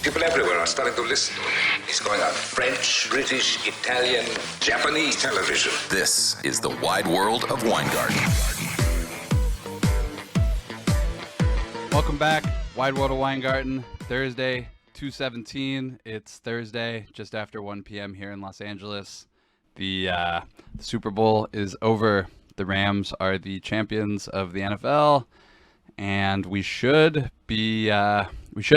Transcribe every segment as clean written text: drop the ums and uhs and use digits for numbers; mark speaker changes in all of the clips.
Speaker 1: People everywhere are starting to listen to him. He's going on French, British, Italian, Japanese television.
Speaker 2: This is the wide world of Weingarten.
Speaker 3: Welcome back, Wide World of Weingarten, Thursday, 2/17. It's Thursday, just after 1 p.m. here in Los Angeles. The Super Bowl is over. The Rams are the champions of the NFL, and we should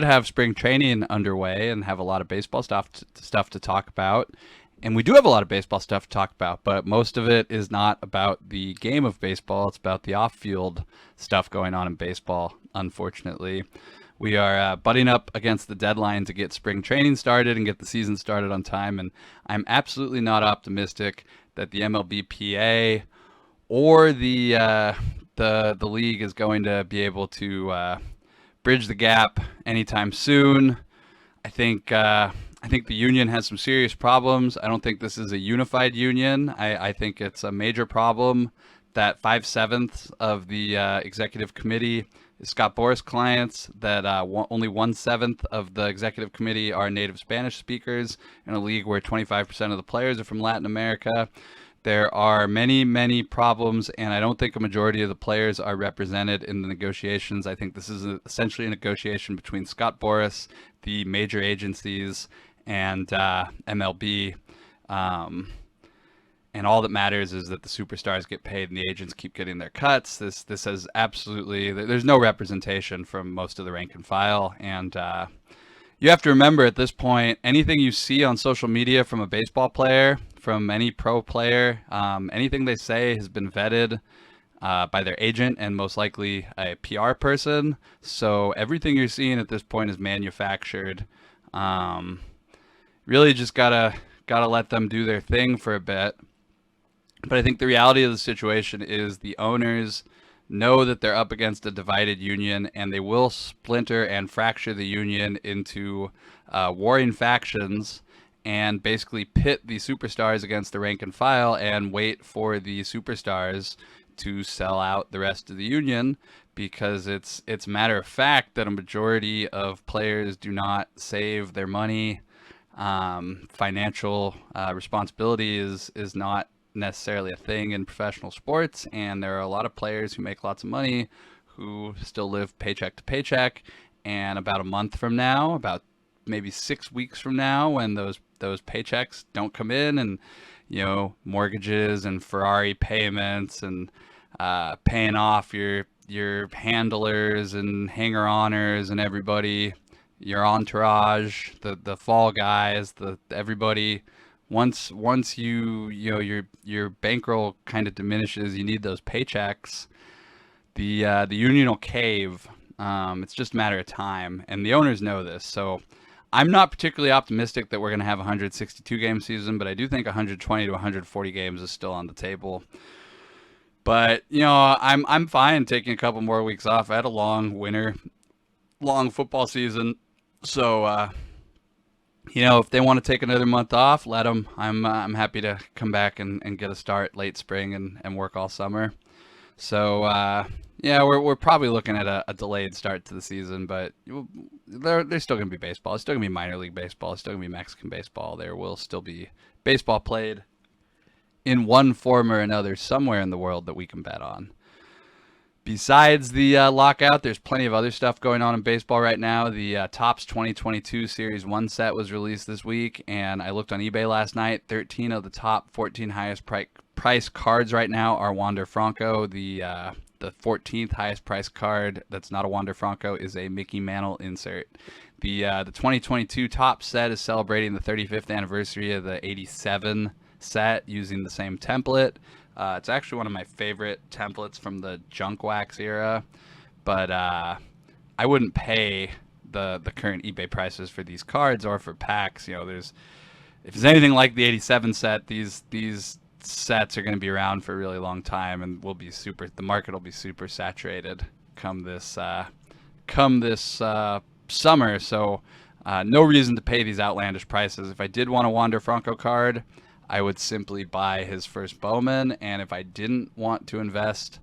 Speaker 3: have spring training underway and have a lot of baseball stuff to talk about. And we do have a lot of baseball stuff to talk about, but most of it is not about the game of baseball. It's about the off-field stuff going on in baseball, unfortunately. We are butting up against the deadline to get spring training started and get the season started on time, and I'm absolutely not optimistic that the MLBPA or the league is going to be able to bridge the gap anytime soon. I think the union has some serious problems. I don't think this is a unified union. I think it's a major problem that 5/7 of the executive committee is Scott Boras clients, that only 1/7 of the executive committee are native Spanish speakers in a league where 25% of the players are from Latin America. There are many, many problems, and I don't think a majority of the players are represented in the negotiations. I think this is essentially a negotiation between Scott Boras, the major agencies, and MLB. And all that matters is that the superstars get paid and the agents keep getting their cuts. This has absolutely, there's no representation from most of the rank and file. And you have to remember at this point, anything you see on social media from a baseball player, from any pro player, anything they say has been vetted by their agent and most likely a PR person. So everything you're seeing at this point is manufactured. Really just gotta let them do their thing for a bit. But I think the reality of the situation is the owners know that they're up against a divided union, and they will splinter and fracture the union into warring factions and basically pit the superstars against the rank and file and wait for the superstars to sell out the rest of the union, because it's matter of fact that a majority of players do not save their money. Financial responsibility is not necessarily a thing in professional sports, and there are a lot of players who make lots of money who still live paycheck to paycheck. And about a month from now, about maybe 6 weeks from now, when those paychecks don't come in, and mortgages and Ferrari payments and paying off your handlers and hanger-oners and everybody, your entourage, the fall guys, everybody. Once your bankroll kind of diminishes, you need those paychecks. The union will cave. It's just a matter of time, and the owners know this. So I'm not particularly optimistic that we're going to have a 162 game season, but I do think 120 to 140 games is still on the table. But I'm fine taking a couple more weeks off. I had a long football season, so if they want to take another month off, let them. I'm happy to come back and get a start late spring and work all summer. So we're probably looking at a delayed start to the season, but there's still going to be baseball. It's still going to be minor league baseball. It's still going to be Mexican baseball. There will still be baseball played in one form or another somewhere in the world that we can bet on. Besides the lockout, there's plenty of other stuff going on in baseball right now. The Topps 2022 Series 1 set was released this week, and I looked on eBay last night. 13 of the top 14 highest price cards right now are Wander Franco. The 14th highest price card that's not a Wander Franco is a Mickey Mantle insert. The 2022 Topps set is celebrating the 35th anniversary of the 87 set using the same template. It's actually one of my favorite templates from the junk wax era, but I wouldn't pay the current eBay prices for these cards or for packs. If it's anything like the 87 set, these sets are going to be around for a really long time, and the market will be super saturated come this summer. So no reason to pay these outlandish prices. If I did want a Wander Franco card, I would simply buy his first Bowman, and if I didn't want to invest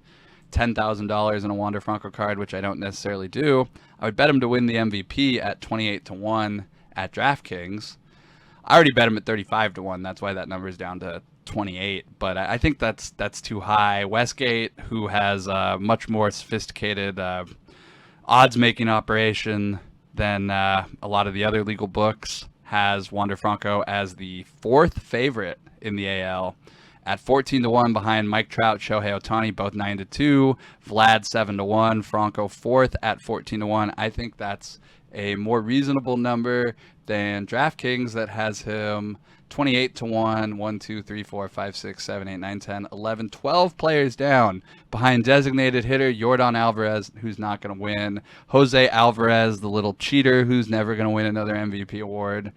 Speaker 3: $10,000 in a Wander Franco card, which I don't necessarily do, I would bet him to win the MVP at 28-1 at DraftKings. I already bet him at 35-1. That's why that number is down to 28. But I think that's too high. Westgate, who has a much more sophisticated odds-making operation than a lot of the other legal books, has Wander Franco as the 4th favorite in the AL at 14-1 behind Mike Trout, Shohei Ohtani, both 9-2, Vlad 7-1, Franco 4th at 14-1. I think that's a more reasonable number than DraftKings that has him 28-1, 1, 2, 3, 4, 5, 6, 7, 8, 9, 10, 11, 12 players down behind designated hitter Yordan Alvarez, who's not going to win. Jose Alvarez, the little cheater who's never going to win another MVP award,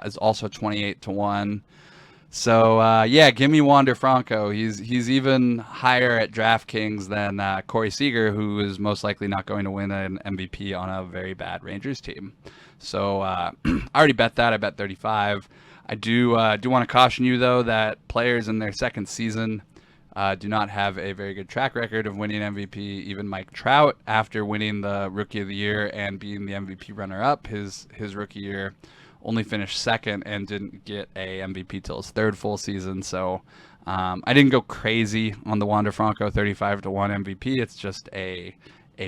Speaker 3: is also 28-1. So, give me Wander Franco. He's even higher at DraftKings than Corey Seager, who is most likely not going to win an MVP on a very bad Rangers team. So, I already bet that. I bet 35. I do want to caution you, though, that players in their second season do not have a very good track record of winning MVP. Even Mike Trout, after winning the Rookie of the Year and being the MVP runner-up his rookie year, only finished second and didn't get a MVP till his 3rd full season. So I didn't go crazy on the Wander Franco 35-1 MVP. It's just a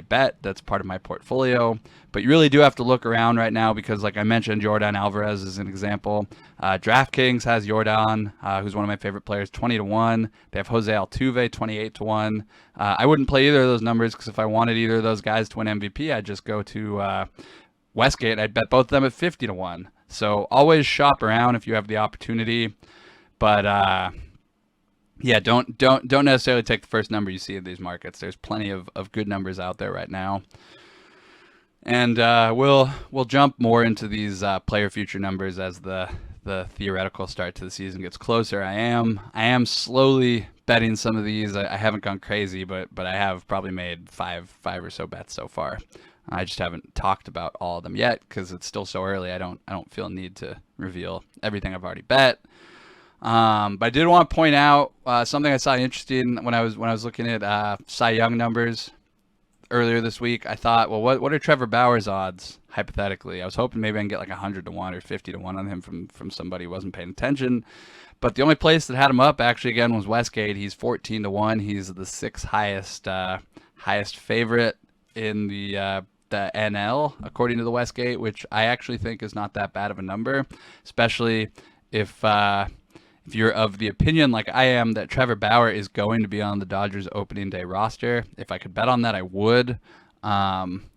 Speaker 3: bet that's part of my portfolio. But you really do have to look around right now because, like I mentioned, Yordan Alvarez is an example. DraftKings has Yordan, who's one of my favorite players, 20-1. They have Jose Altuve, 28-1. I wouldn't play either of those numbers because if I wanted either of those guys to win MVP, I'd just go to Westgate. I'd bet both of them at 50-1. So always shop around if you have the opportunity, but don't necessarily take the first number you see in these markets. There's plenty of good numbers out there right now, and we'll jump more into these player future numbers as the theoretical start to the season gets closer. I am slowly betting some of these. I haven't gone crazy, but I have probably made five or so bets so far. I just haven't talked about all of them yet because it's still so early. I don't feel a need to reveal everything I've already bet. But I did want to point out something I saw interesting when I was looking at Cy Young numbers earlier this week. I thought, well, what are Trevor Bauer's odds hypothetically? I was hoping maybe I can get like 100-1 or 50-1 on him from somebody who wasn't paying attention. But the only place that had him up actually again was Westgate. He's 14-1. He's the 6th highest favorite in the NL, according to the Westgate, which I actually think is not that bad of a number, especially if you're of the opinion, like I am, that Trevor Bauer is going to be on the Dodgers opening day roster. If I could bet on that, I would.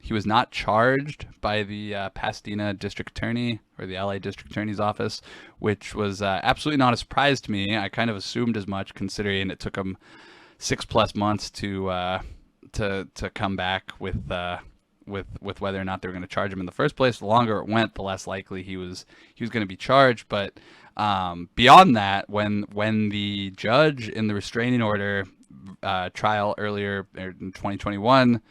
Speaker 3: He was not charged by the Pasadena District Attorney or the LA District Attorney's office, which was absolutely not a surprise to me. I kind of assumed as much, considering it took him 6+ months to come back with whether or not they were going to charge him in the first place. The longer it went, the less likely he was going to be charged. But beyond that, when the judge in the restraining order trial earlier in 2021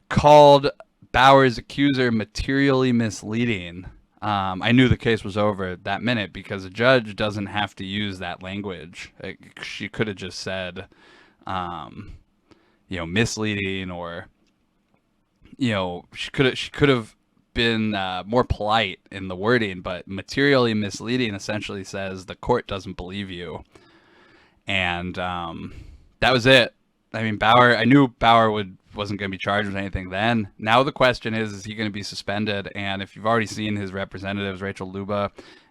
Speaker 3: called Bauer's accuser materially misleading, I knew the case was over that minute because a judge doesn't have to use that language. She could have just said, misleading, or she could have been more polite in the wording, but materially misleading essentially says the court doesn't believe you, and that was it. I mean, I knew Bauer wasn't going to be charged with anything then. Now the question is he going to be suspended? And if you've already seen his representatives, Rachel Luba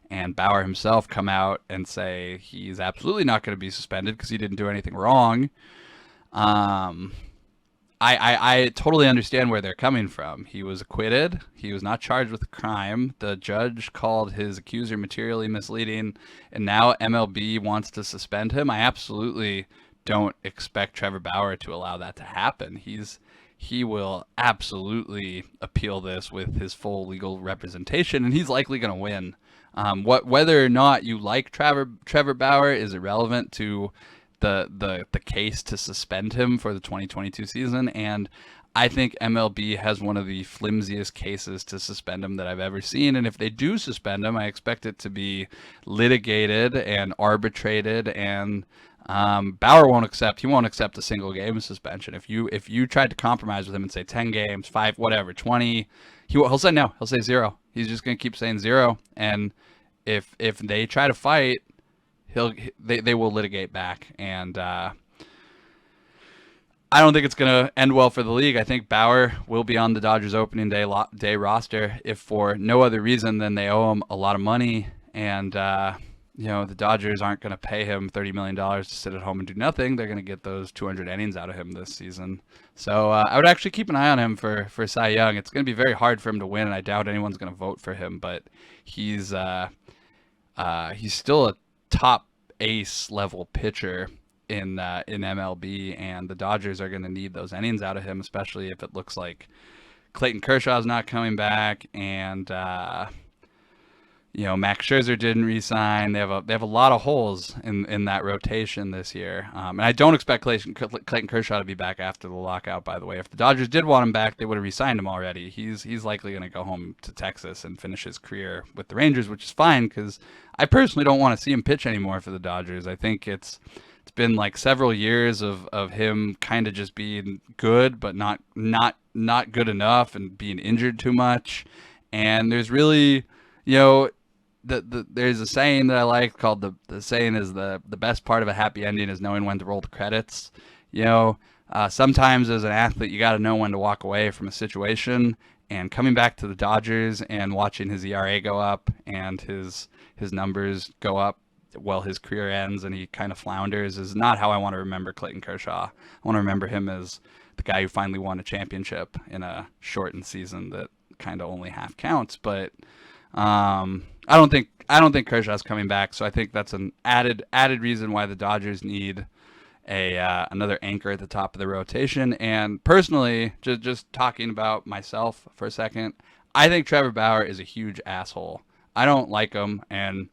Speaker 3: and Bauer himself, come out and say he's absolutely not going to be suspended because he didn't do anything wrong, I totally understand where they're coming from. He was acquitted. He was not charged with a crime. The judge called his accuser materially misleading, and now MLB wants to suspend him. I absolutely don't expect Trevor Bauer to allow that to happen. He will absolutely appeal this with his full legal representation, and he's likely going to win. Whether or not you like Trevor Bauer is irrelevant to the case to suspend him for the 2022 season, and I think MLB has one of the flimsiest cases to suspend him that I've ever seen. And if they do suspend him, I expect it to be litigated and arbitrated and Bauer won't accept. He won't accept a single game suspension. If you tried to compromise with him and say 10 games, 5, whatever, 20, he'll say no. He'll say 0. He's just gonna keep saying 0. And if they try to fight, they will litigate back. And I don't think it's going to end well for the league. I think Bauer will be on the Dodgers opening day roster if for no other reason than they owe him a lot of money. And, the Dodgers aren't going to pay him $30 million to sit at home and do nothing. They're going to get those 200 innings out of him this season. So I would actually keep an eye on him for Cy Young. It's going to be very hard for him to win, and I doubt anyone's going to vote for him. But he's still a top ace level pitcher in MLB, and the Dodgers are going to need those innings out of him, especially if it looks like Clayton Kershaw's not coming back, and Max Scherzer didn't re-sign. They have a lot of holes in that rotation this year, and I don't expect Clayton Kershaw to be back after the lockout. By the way, if the Dodgers did want him back, they would have re-signed him already. He's likely going to go home to Texas and finish his career with the Rangers, which is fine because I personally don't want to see him pitch anymore for the Dodgers. I think it's been like several years of him kind of just being good, but not good enough, and being injured too much. And there's really, there's a saying that I like called the saying is the best part of a happy ending is knowing when to roll the credits. Sometimes as an athlete, you got to know when to walk away from a situation. And coming back to the Dodgers and watching his ERA go up and his numbers go up while his career ends and he kind of flounders is not how I want to remember Clayton Kershaw. I want to remember him as the guy who finally won a championship in a shortened season that kind of only half counts. But I don't think Kershaw's coming back, so I think that's an added reason why the Dodgers need another anchor at the top of the rotation. And personally, just talking about myself for a second, I think Trevor Bauer is a huge asshole. I don't like him, and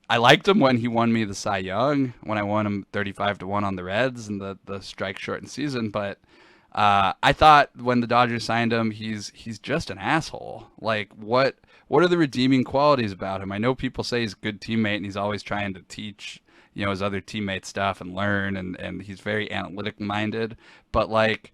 Speaker 3: I liked him when he won me the Cy Young, when I won him 35-1 on the Reds in the strike shortened season. But I thought when the Dodgers signed him, he's just an asshole. Like, what are the redeeming qualities about him? I know people say he's a good teammate and he's always trying to teach his other teammates stuff and learn, and he's very analytic minded. But like,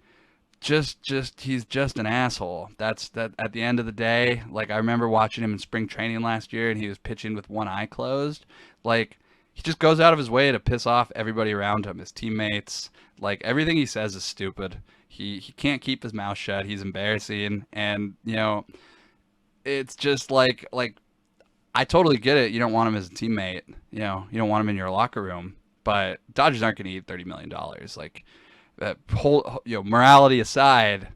Speaker 3: he's just an asshole. That's at the end of the day. Like, I remember watching him in spring training last year, and he was pitching with one eye closed. Like, he just goes out of his way to piss off everybody around him, his teammates. Like, everything he says is stupid. He can't keep his mouth shut. He's embarrassing, and it's just like I totally get it. You don't want him as a teammate. You don't want him in your locker room. But Dodgers aren't going to eat $30 million. Like, whole, morality aside,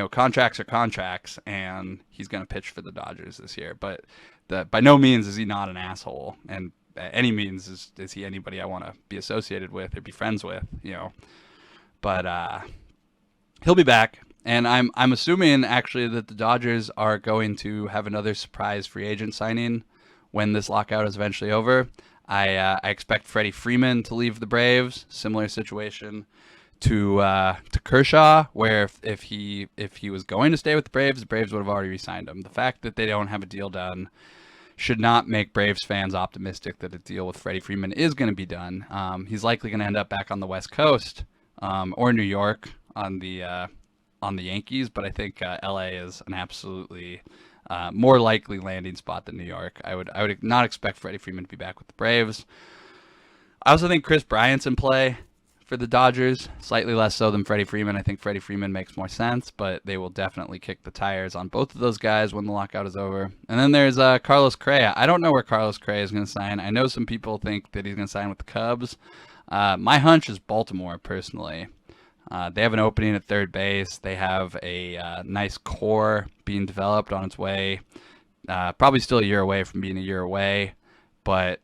Speaker 3: contracts are contracts, and he's going to pitch for the Dodgers this year. But by no means is he not an asshole, and by any means is he anybody I want to be associated with or be friends with. But he'll be back, and I'm assuming actually that the Dodgers are going to have another surprise free agent signing when this lockout is eventually over. I expect Freddie Freeman to leave the Braves. Similar situation to Kershaw, where if he was going to stay with the Braves would have already re-signed him. The fact that they don't have a deal done should not make Braves fans optimistic that a deal with Freddie Freeman is going to be done. He's likely going to end up back on the West Coast or New York on the Yankees, but I think LA is an absolutely more likely landing spot than New York. I would not expect Freddie Freeman to be back with the Braves. I also think Chris Bryant's in play for the Dodgers, slightly less so than Freddie Freeman. I think Freddie Freeman makes more sense, but they will definitely kick the tires on both of those guys when the lockout is over. And then there's Carlos Correa. I don't know where Carlos Correa is going to sign. I know some people think that he's going to sign with the Cubs. My hunch is Baltimore, personally. They have an opening at third base. They have a nice core being developed on its way. Probably still a year away from being a year away, but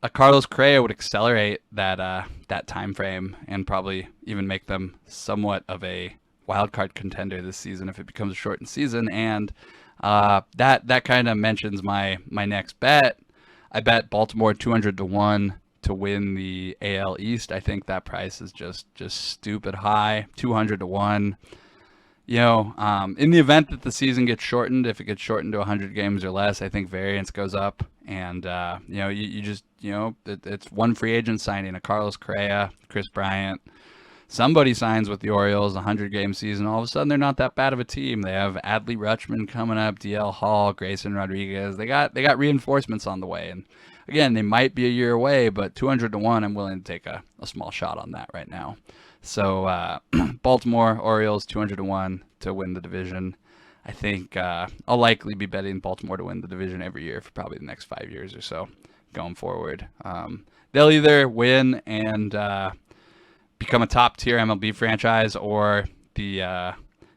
Speaker 3: a Carlos Correa would accelerate that time frame and probably even make them somewhat of a wild card contender this season if it becomes a shortened season. And that kind of mentions my next bet. I bet Baltimore 200-1 to win the AL East. I think that price is just stupid high. 200-1. In the event that the season gets shortened, if it gets shortened to 100 games or less, I think variance goes up. And, it's one free agent signing, a Carlos Correa, Chris Bryant. Somebody signs with the Orioles, a 100-game season. All of a sudden, they're not that bad of a team. They have Adley Rutschman coming up, DL Hall, Grayson Rodriguez. They got reinforcements on the way. And, again, they might be a year away, but 200 to 1, I'm willing to take a small shot on that right now. So Baltimore Orioles 200 to 1 to win the division. I think I'll likely be betting Baltimore to win the division every year for probably the next 5 years or so going forward. They'll either win and become a top tier MLB franchise, or the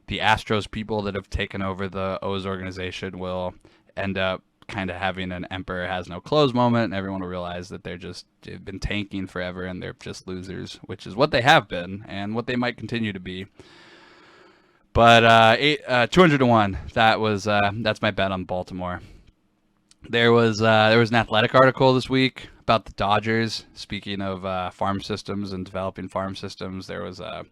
Speaker 3: Astros people that have taken over the O's organization will end up kind of having an emperor has no clothes moment, and everyone will realize that they've been tanking forever and they're just losers, which is what they have been and what they might continue to be. But 200 to 1, that's my bet on Baltimore. There was an Athletic article this week about the Dodgers. Speaking of farm systems and developing farm systems, there was a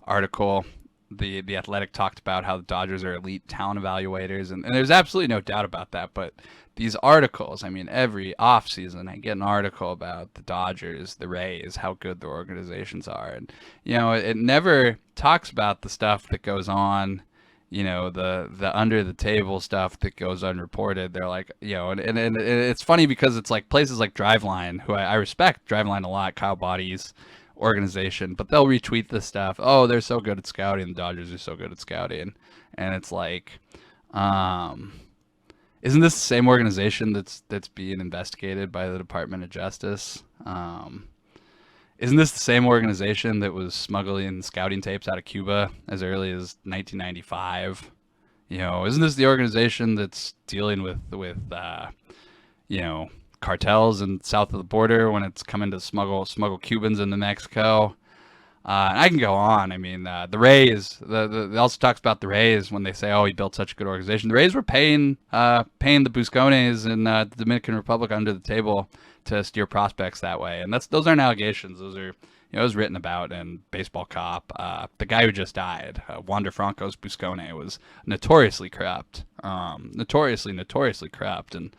Speaker 3: article. The Athletic talked about how the Dodgers are elite talent evaluators, and there's absolutely no doubt about that. But these articles, I mean, every offseason I get an article about the Dodgers, the Rays, how good their organizations are. And, it never talks about the stuff that goes on, the under the table stuff that goes unreported. They're like, and it's funny because it's like places like Driveline, who I respect Driveline a lot, Kyle Body's organization, but they'll retweet this stuff. Oh, they're so good at scouting. The Dodgers are so good at scouting. And it's like, isn't this the same organization that's being investigated by the Department of Justice? Isn't this the same organization that was smuggling scouting tapes out of Cuba as early as 1995? Isn't this the organization that's dealing with cartels and south of the border when it's coming to smuggle Cubans into Mexico? And I can go on. I mean, the Rays. It also talks about the Rays when they say, "Oh, he built such a good organization." The Rays were paying the Buscones in the Dominican Republic under the table to steer prospects that way, and those aren't allegations. Those are, it was written about in Baseball Cop. The guy who just died, Wander Franco's Buscone, was notoriously corrupt, notoriously corrupt, and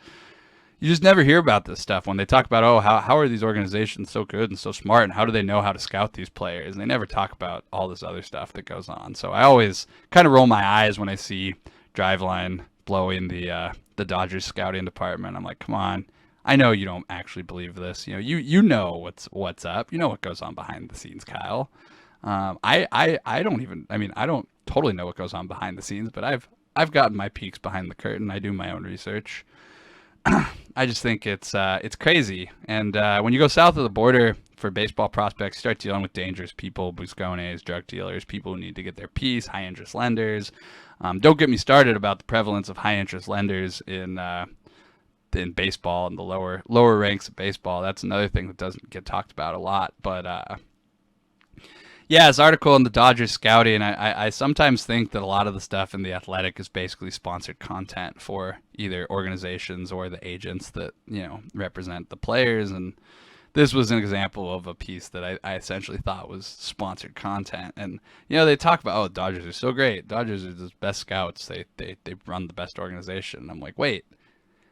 Speaker 3: you just never hear about this stuff when they talk about, oh, how are these organizations so good and so smart, and how do they know how to scout these players? And they never talk about all this other stuff that goes on. So I always kind of roll my eyes when I see Driveline blowing the Dodgers scouting department. I'm like, come on, I know you don't actually believe this. You know what's up. You know what goes on behind the scenes, Kyle. I don't totally know what goes on behind the scenes, but I've gotten my peeks behind the curtain. I do my own research. I just think it's crazy. And when you go south of the border for baseball prospects, you start dealing with dangerous people, Buscones, drug dealers, people who need to get their piece, high-interest lenders. Don't get me started about the prevalence of high-interest lenders in baseball and the lower ranks of baseball. That's another thing that doesn't get talked about a lot. But yeah, this article in the Dodgers scouting, I sometimes think that a lot of the stuff in The Athletic is basically sponsored content for either organizations or the agents that, represent the players. And this was an example of a piece that I essentially thought was sponsored content. And, they talk about, oh, the Dodgers are so great. Dodgers are the best scouts. They run the best organization. And I'm like, wait,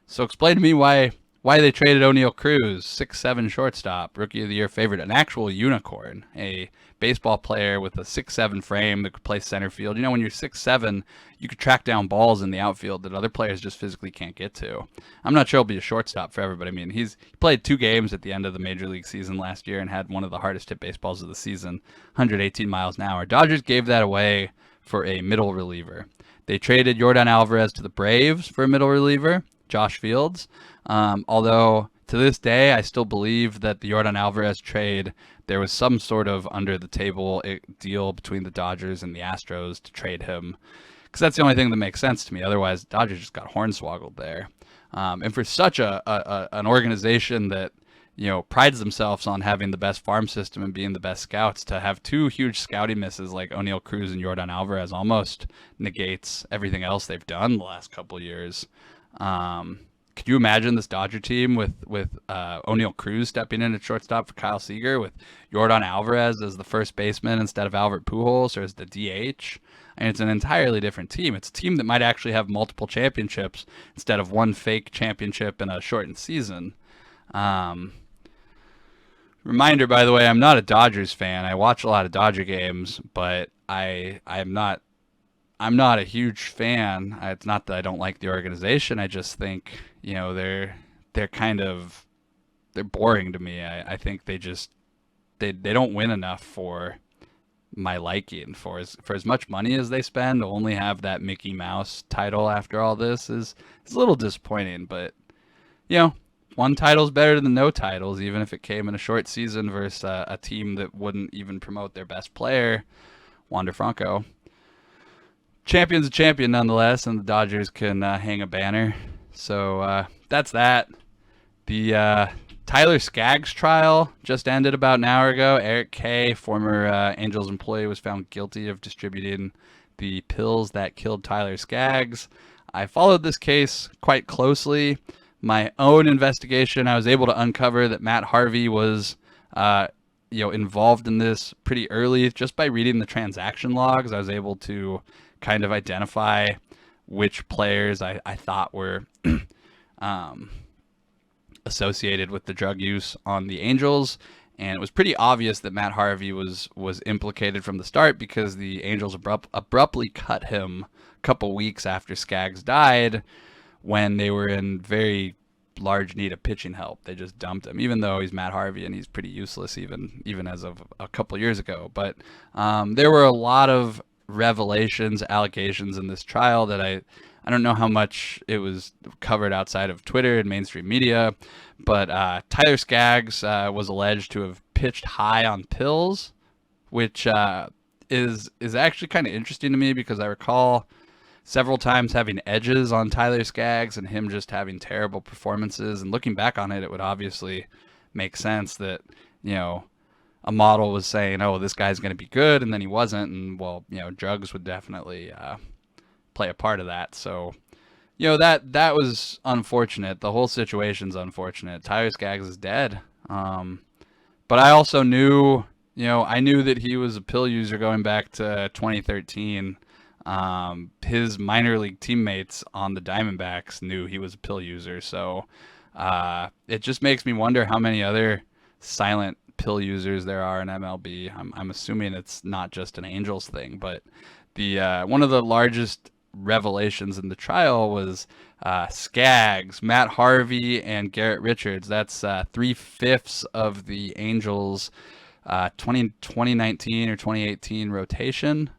Speaker 3: so explain to me why they traded O'Neal Cruz, 6'7" shortstop, rookie of the year favorite, an actual unicorn, a baseball player with a 6'7" frame that could play center field. When you're 6'7", you could track down balls in the outfield that other players just physically can't get to. I'm not sure he'll be a shortstop forever, but I mean, he played 2 games at the end of the Major League season last year and had one of the hardest hit baseballs of the season, 118 miles an hour. Dodgers gave that away for a middle reliever. They traded Yordan Alvarez to the Braves for a middle reliever, Josh Fields. Although to this day, I still believe that the Yordan Alvarez trade, there was some sort of under-the-table deal between the Dodgers and the Astros to trade him, because that's the only thing that makes sense to me. Otherwise, the Dodgers just got hornswoggled there. And for such an organization that prides themselves on having the best farm system and being the best scouts, to have 2 huge scouting misses like O'Neal Cruz and Yordan Alvarez almost negates everything else they've done the last couple of years. Could you imagine this Dodger team with O'Neal Cruz stepping in at shortstop for Kyle Seager, with Yordan Alvarez as the first baseman instead of Albert Pujols or as the DH? and it's an entirely different team. It's a team that might actually have multiple championships instead of one fake championship in a shortened season. Reminder, by the way, I'm not a Dodgers fan. I watch a lot of Dodger games, but I'm not a huge fan. It's not that I don't like the organization. I just think, they're boring to me. I think they don't win enough for my liking. For as much money as they spend, to only have that Mickey Mouse title after all this is a little disappointing. But one title's better than no titles, even if it came in a short season versus a team that wouldn't even promote their best player, Wander Franco. Champion's a champion nonetheless, and the Dodgers can hang a banner. So that's that. The Tyler Skaggs trial just ended about an hour ago. Eric Kay, former Angels employee, was found guilty of distributing the pills that killed Tyler Skaggs. I followed this case quite closely. My own investigation, I was able to uncover that Matt Harvey was involved in this pretty early. Just by reading the transaction logs, I was able to kind of identify which players I thought were associated with the drug use on the Angels, and it was pretty obvious that Matt Harvey was implicated from the start, because the Angels abruptly cut him a couple weeks after Skaggs died, when they were in very large need of pitching help. They just dumped him, even though he's Matt Harvey and he's pretty useless even as of a couple years ago. But there were a lot of revelations, allegations in this trial that I don't know how much it was covered outside of Twitter and mainstream media, but Tyler Skaggs was alleged to have pitched high on pills, which is actually kind of interesting to me, because I recall several times having edges on Tyler Skaggs and him just having terrible performances. And looking back on it, it would obviously make sense that, a model was saying, oh, this guy's going to be good, and then he wasn't. And, well, drugs would definitely play a part of that. So, that was unfortunate. The whole situation's unfortunate. Tyler Skaggs is dead. But I also knew, I knew that he was a pill user going back to 2013. His minor league teammates on the Diamondbacks knew he was a pill user. So it just makes me wonder how many other silent pill users there are in MLB. I'm assuming it's not just an Angels thing, but the one of the largest revelations in the trial was Skaggs, Matt Harvey, and Garrett Richards. That's 3/5 of the Angels 2019 or 2018 rotation.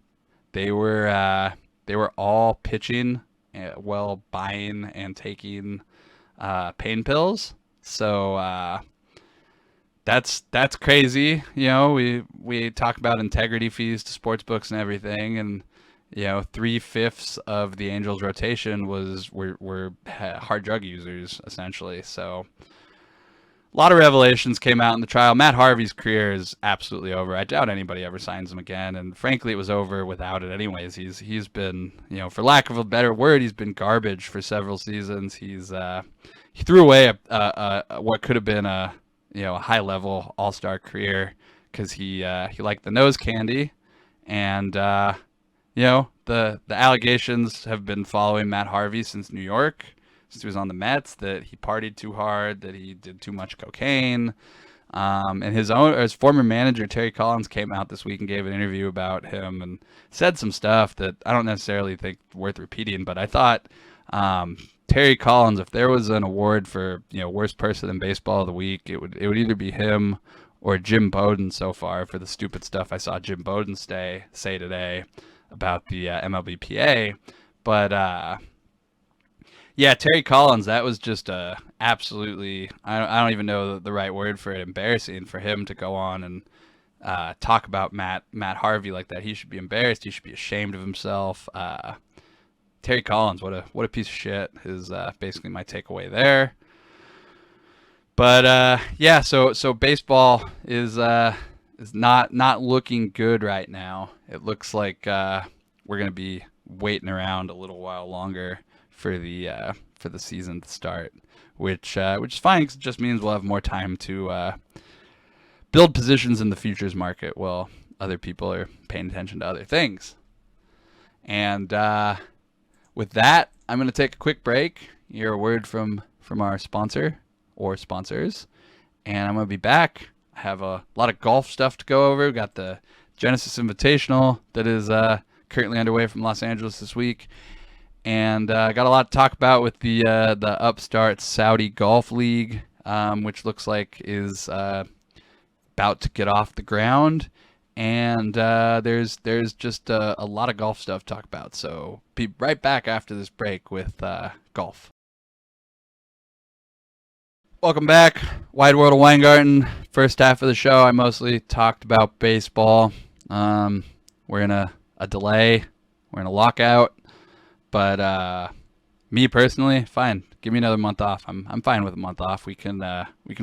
Speaker 3: They were all pitching while buying and taking pain pills. So that's crazy. We talk about integrity fees to sports books and everything, and 3/5 of the Angels rotation were hard drug users essentially. So a lot of revelations came out in the trial. Matt Harvey's career is absolutely over. I doubt anybody ever signs him again, and frankly, it was over without it anyways. He's been, for lack of a better word, he's been garbage for several seasons. He threw away what could have been a high level all-star career, because he liked the nose candy, and the allegations have been following Matt Harvey since New York. Since he was on the Mets, that he partied too hard, that he did too much cocaine. And his former manager, Terry Collins, came out this week and gave an interview about him and said some stuff that I don't necessarily think worth repeating. But I thought Terry Collins, if there was an award for worst person in baseball of the week, it would either be him or Jim Bowden so far, for the stupid stuff I saw Jim Bowden say today about the MLBPA. But yeah, Terry Collins, that was just absolutely, I don't even know the right word for it, embarrassing for him to go on and talk about Matt Harvey like that. He should be embarrassed. He should be ashamed of himself. Terry Collins, what a piece of shit is basically my takeaway there. But yeah, so baseball is not looking good right now. It looks like we're gonna be waiting around a little while longer for the season to start, which is fine, because it just means we'll have more time to build positions in the futures market while other people are paying attention to other things. And with that, I'm going to take a quick break, hear a word from our sponsor or sponsors, and I'm going to be back. I have a lot of golf stuff to go over. We've got the Genesis Invitational that is currently underway from Los Angeles this week. And got a lot to talk about with the upstart Saudi Golf League, which looks like is about to get off the ground. And there's just a lot of golf stuff to talk about. So be right back after this break with golf. Welcome back. Wide World of Weingarten. First half of the show, I mostly talked about baseball. We're in a delay. We're in a lockout. But me personally, fine. Give me another month off. I'm fine with a month off. We can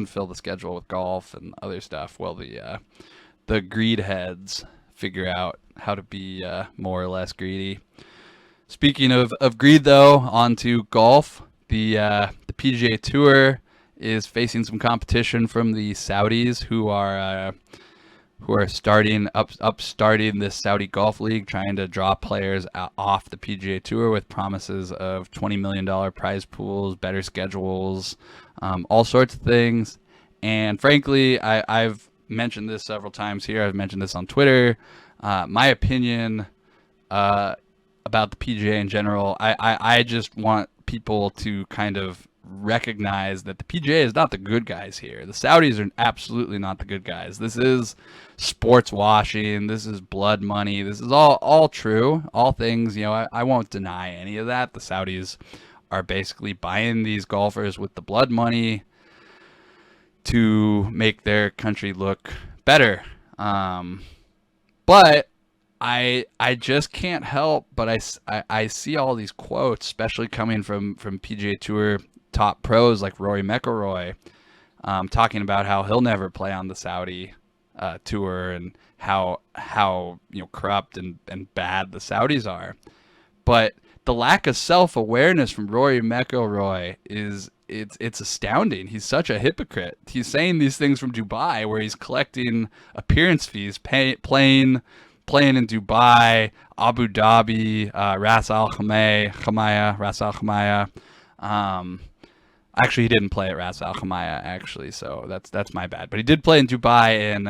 Speaker 3: fill the schedule with golf and other stuff while the greed heads figure out how to be more or less greedy. Speaking of greed, though, on to golf. The PGA Tour is facing some competition from the Saudis, who are upstarting this Saudi Golf League, trying to draw players off the PGA Tour with promises of $20 million prize pools, better schedules, all sorts of things. And frankly, I've mentioned this several times here. I've mentioned this on Twitter. My opinion about the PGA in general, I just want people to kind of recognize that the PGA is not the good guys here. The Saudis are absolutely not the good guys. This is sports washing. This is blood money. This is all true. All things, I won't deny any of that. The Saudis are basically buying these golfers with the blood money to make their country look better. But I just can't help but I see all these quotes, especially coming from PGA Tour top pros like Rory McIlroy, talking about how he'll never play on the Saudi tour and how corrupt and bad the Saudis are. But the lack of self-awareness from Rory McIlroy it's astounding. He's such a hypocrite. He's saying these things from Dubai, where he's collecting appearance fees, playing in Dubai, Abu Dhabi, Ras Al Khaimah. Actually, he didn't play at Ras Al Khaimah, actually, so that's my bad. But he did play in Dubai and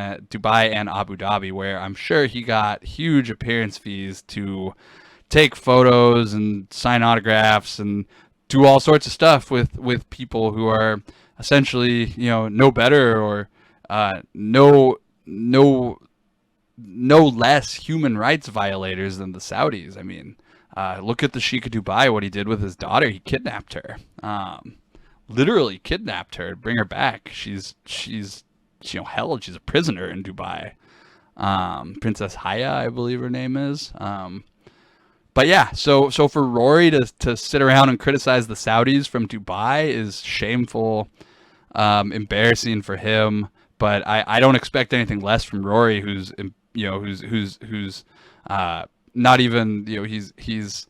Speaker 3: Abu Dhabi, where I'm sure he got huge appearance fees to take photos and sign autographs and do all sorts of stuff with people who are essentially, no better or no less human rights violators than the Saudis. I mean, look at the Sheikh of Dubai, what he did with his daughter. He kidnapped her. Literally kidnapped her to bring her back. She's held. She's a prisoner in Dubai. Princess Haya, I believe her name is. But yeah, so for Rory to sit around and criticize the Saudis from Dubai is shameful, embarrassing for him. But I don't expect anything less from Rory, who's not even, he's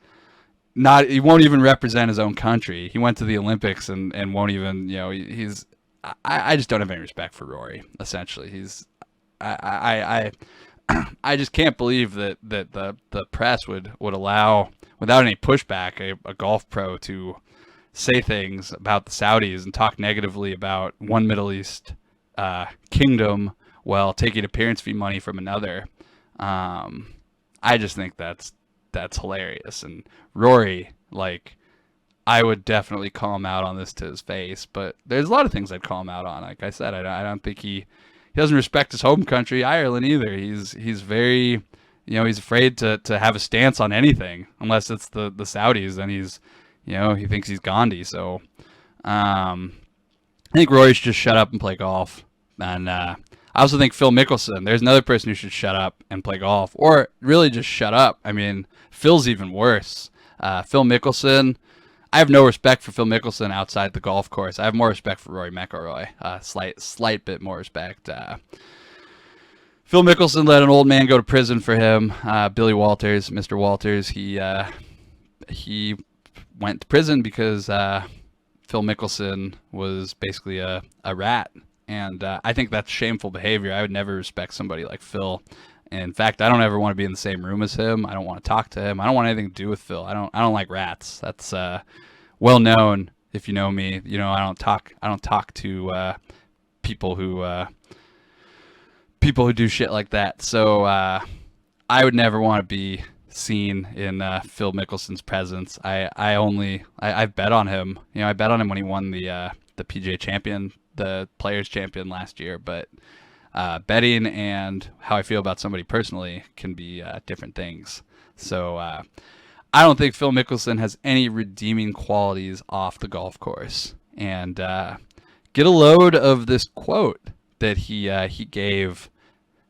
Speaker 3: not, he won't even represent his own country. He went to the Olympics and won't even, I just don't have any respect for Rory. Essentially, I just can't believe that the press would allow, without any pushback, a golf pro to say things about the Saudis and talk negatively about one Middle East kingdom while taking appearance fee money from another. I just think that's hilarious. And Rory, I would definitely call him out on this to his face, but there's a lot of things I'd call him out on. Like I said, I don't think he doesn't respect his home country, Ireland, either. He's very, he's afraid to have a stance on anything unless it's the Saudis. And he thinks he's Gandhi. So I think Rory should just shut up and play golf. And I also think Phil Mickelson, there's another person who should shut up and play golf, or really just shut up. I mean, Phil's even worse. Phil Mickelson, I have no respect for Phil Mickelson outside the golf course. I have more respect for Rory McIlroy. Slight bit more respect. Phil Mickelson let an old man go to prison for him. Billy Walters, Mr. Walters, he went to prison because Phil Mickelson was basically a rat. And I think that's shameful behavior. I would never respect somebody like Phil. In fact, I don't ever want to be in the same room as him. I don't want to talk to him. I don't want anything to do with Phil. I don't like rats. That's well known. If you know me, you know I don't talk to people who do shit like that. So I would never want to be seen in Phil Mickelson's presence. I've bet on him. You know, I bet on him when he won the PGA champion, the Players Champion last year. But betting and how I feel about somebody personally can be different things. So I don't think Phil Mickelson has any redeeming qualities off the golf course. And get a load of this quote that he gave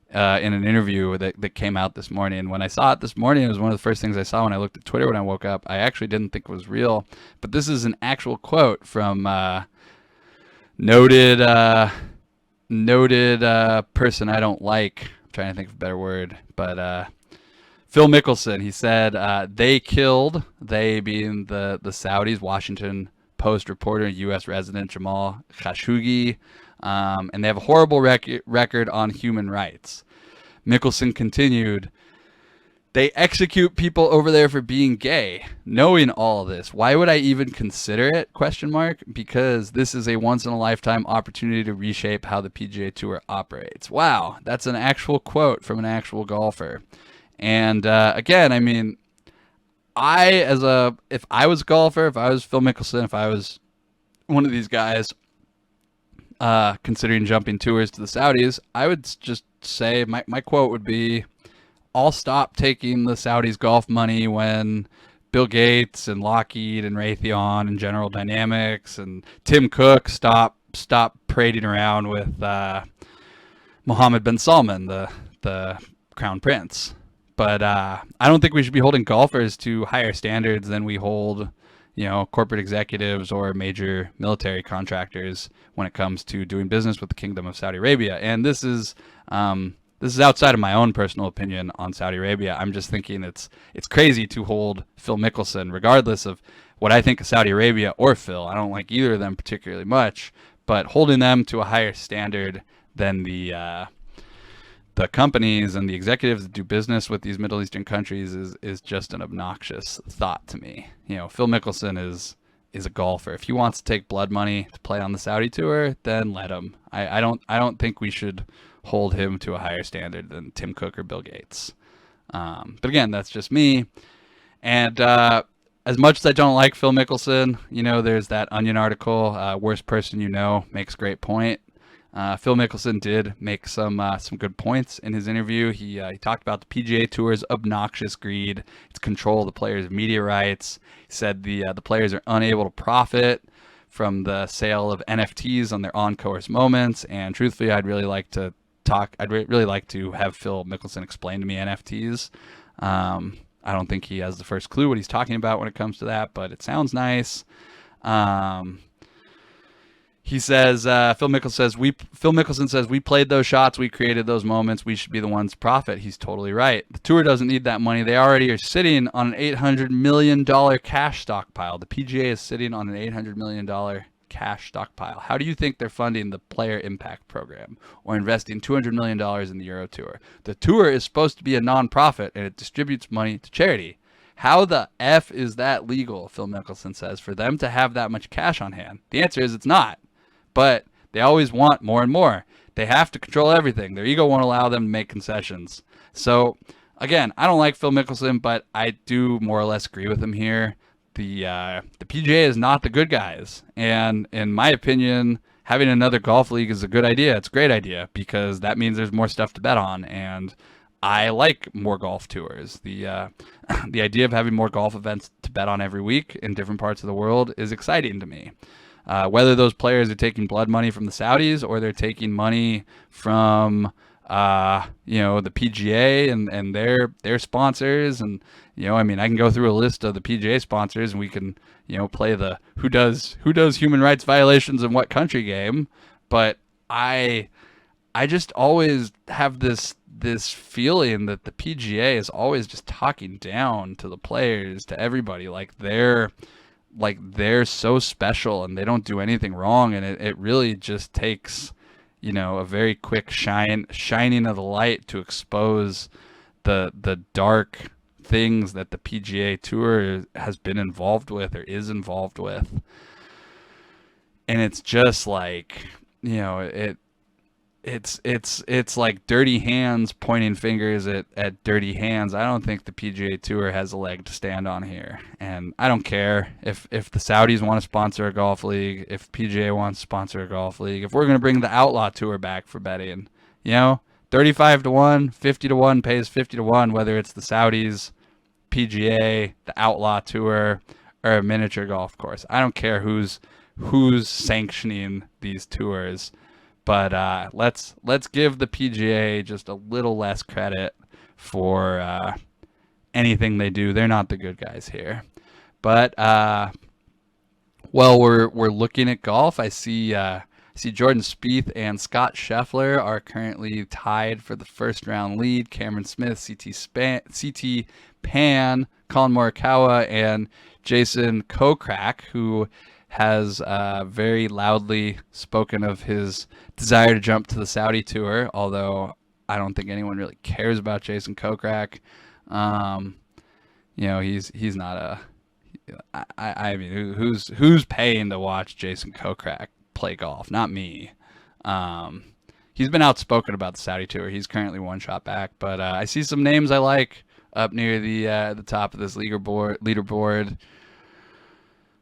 Speaker 3: in an interview that came out this morning. And when I saw it this morning, it was one of the first things I saw when I looked at Twitter when I woke up. I actually didn't think it was real, but this is an actual quote from noted person I don't like. I'm trying to think of a better word, but Phil Mickelson. He said they being the Saudis, Washington Post reporter and U.S. resident Jamal Khashoggi, and they have a horrible record on human rights. Mickelson continued, they execute people over there for being gay. Knowing all of this, why would I even consider it? ? Because this is a once-in-a-lifetime opportunity to reshape how the PGA Tour operates. Wow, that's an actual quote from an actual golfer. And again, I mean, if I was a golfer, if I was Phil Mickelson, if I was one of these guys considering jumping tours to the Saudis, I would just say my quote would be, I'll stop taking the Saudis golf money when Bill Gates and Lockheed and Raytheon and General Dynamics and Tim Cook stop parading around with Mohammed bin Salman, the crown prince. But I don't think we should be holding golfers to higher standards than we hold, corporate executives or major military contractors when it comes to doing business with the Kingdom of Saudi Arabia. And this is outside of my own personal opinion on Saudi Arabia. I'm just thinking it's crazy to hold Phil Mickelson, regardless of what I think of Saudi Arabia or Phil. I don't like either of them particularly much, but holding them to a higher standard than the companies and the executives that do business with these Middle Eastern countries is just an obnoxious thought to me. Phil Mickelson is a golfer. If he wants to take blood money to play on the Saudi tour, then let him. I don't think we should hold him to a higher standard than Tim Cook or Bill Gates. But again, that's just me. And as much as I don't like Phil Mickelson, there's that Onion article, Worst Person You Know, makes a great point. Phil Mickelson did make some good points in his interview. He talked about the PGA Tour's obnoxious greed, its control of the players' media rights. He said the players are unable to profit from the sale of NFTs on their on-course moments. And truthfully, I'd really like to have Phil Mickelson explain to me NFTs. I don't think he has the first clue what he's talking about when it comes to that, but it sounds nice. He says, Phil Mickelson says, we played those shots, we created those moments, we should be the ones to profit. He's totally right. The tour doesn't need that money. They already are sitting on an $800 million cash stockpile. The PGA is sitting on an $800 million cash stockpile. How do you think they're funding the Player Impact Program or investing $200 million in the Euro Tour? The tour is supposed to be a non-profit and it distributes money to charity. How the F is that legal, Phil Mickelson says, for them to have that much cash on hand? The answer is it's not. But they always want more and more. They have to control everything. Their ego won't allow them to make concessions. So, again, I don't like Phil Mickelson, but I do more or less agree with him here. The PGA is not the good guys. And in my opinion, having another golf league is a good idea. It's a great idea because that means there's more stuff to bet on. And I like more golf tours. The idea of having more golf events to bet on every week in different parts of the world is exciting to me. Whether those players are taking blood money from the Saudis or they're taking money from, the PGA and their sponsors. And, I can go through a list of the PGA sponsors and we can, play the who does human rights violations in what country game. But I just always have this feeling that the PGA is always just talking down to the players, to everybody, like they're so special and they don't do anything wrong. And it really just takes a very quick shining of the light to expose the dark things that the PGA Tour has been involved with or is involved with. And it's just like, it's like dirty hands pointing fingers at dirty hands. I don't think the PGA Tour has a leg to stand on here. And I don't care if the Saudis want to sponsor a golf league, if PGA wants to sponsor a golf league, if we're going to bring the Outlaw Tour back for betting, 35 to 1, 50 to 1 pays 50 to 1, whether it's the Saudis, PGA, the Outlaw Tour, or a miniature golf course. I don't care who's sanctioning these tours. But let's give the PGA just a little less credit for anything they do. They're not the good guys here. But we're looking at golf. I see Jordan Spieth and Scott Scheffler are currently tied for the first round lead. Cameron Smith, CT Pan, Colin Morikawa, and Jason Kokrak, who has very loudly spoken of his desire to jump to the Saudi tour, although I don't think anyone really cares about Jason Kokrak. He's not a. I mean, who's paying to watch Jason Kokrak play golf? Not me. He's been outspoken about the Saudi tour. He's currently one shot back, but I see some names I like up near the top of this leaderboard.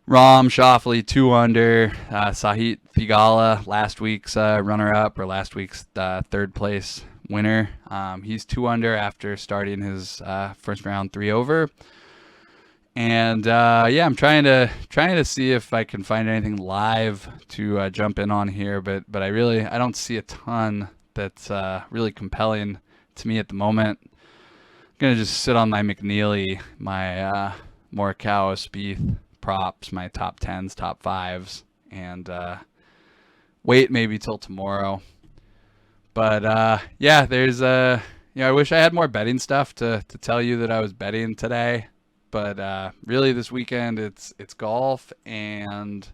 Speaker 3: Rahm, Shoffley, 2 under. Sahith Theegala, last week's runner-up, or last week's third place winner. He's 2 under after starting his first round 3 over. And I'm trying to see if I can find anything live to jump in on here, but I don't see a ton that's really compelling to me at the moment. I'm gonna just sit on my McNeely, my Morikawa, Spieth props, my top 10s, top 5s, and wait maybe till tomorrow. But there's I wish I had more betting stuff to tell you that I was betting today, but really this weekend it's golf, and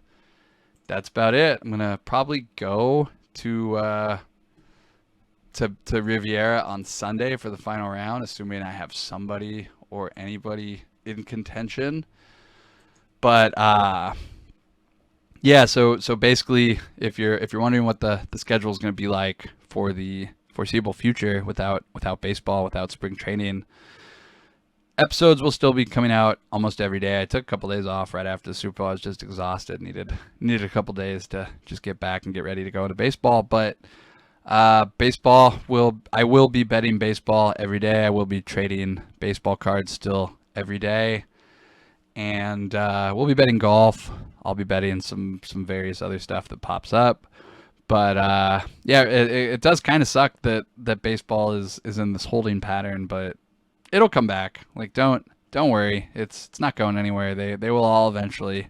Speaker 3: that's about it. I'm gonna probably go to Riviera on Sunday for the final round, assuming I have somebody or anybody in contention. But so basically, if you're wondering what the schedule is going to be like for the foreseeable future without baseball, without spring training, episodes will still be coming out almost every day. I took a couple days off right after the Super Bowl. I was just exhausted, needed a couple days to just get back and get ready to go into baseball. But I will be betting baseball every day. I will be trading baseball cards still every day. And we'll be betting golf. I'll be betting some various other stuff that pops up. But it does kind of suck that baseball is in this holding pattern, but it'll come back. Like don't worry, it's not going anywhere. They will all eventually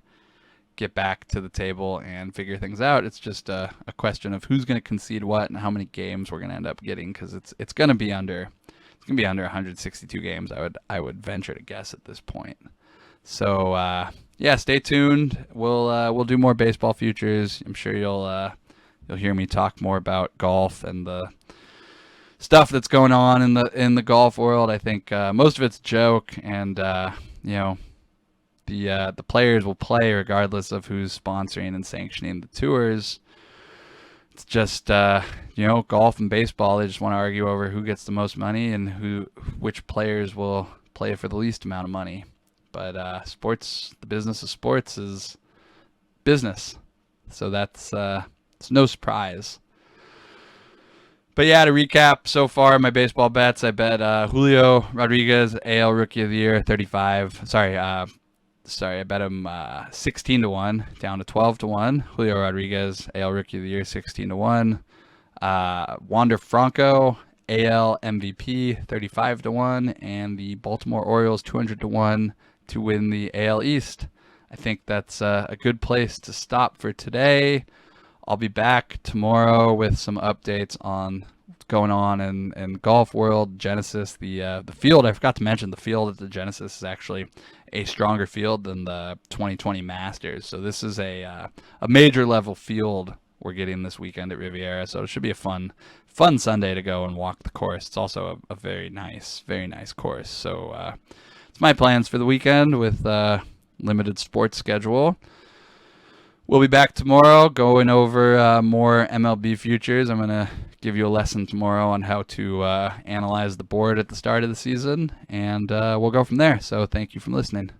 Speaker 3: get back to the table and figure things out. It's just a question of who's going to concede what and how many games we're going to end up getting, because it's going to be under 162 games. I would venture to guess at this point. So stay tuned. We'll do more baseball futures. I'm sure you'll hear me talk more about golf and the stuff that's going on in the golf world. I think most of it's a joke, and the players will play regardless of who's sponsoring and sanctioning the tours. It's just golf and baseball. They just want to argue over who gets the most money and which players will play for the least amount of money. But sports, the business of sports is business. So that's it's no surprise. But to recap so far my baseball bets, I bet Julio Rodriguez, AL Rookie of the Year, 35. I bet him 16 to 1, down to 12 to 1. Julio Rodriguez, AL Rookie of the Year, 16 to 1. Wander Franco, AL MVP, 35 to 1, and the Baltimore Orioles, 200 to 1 to win the AL East. I think that's a good place to stop for today. I'll be back tomorrow with some updates on what's going on in golf world. Genesis, the field, I forgot to mention, the field at the Genesis is actually a stronger field than the 2020 Masters. So this is a major level field we're getting this weekend at Riviera. So it should be a fun Sunday to go and walk the course. It's also a very nice course. So it's my plans for the weekend with limited sports schedule. We'll be back tomorrow going over more MLB futures. I'm going to give you a lesson tomorrow on how to analyze the board at the start of the season, and we'll go from there. So thank you for listening.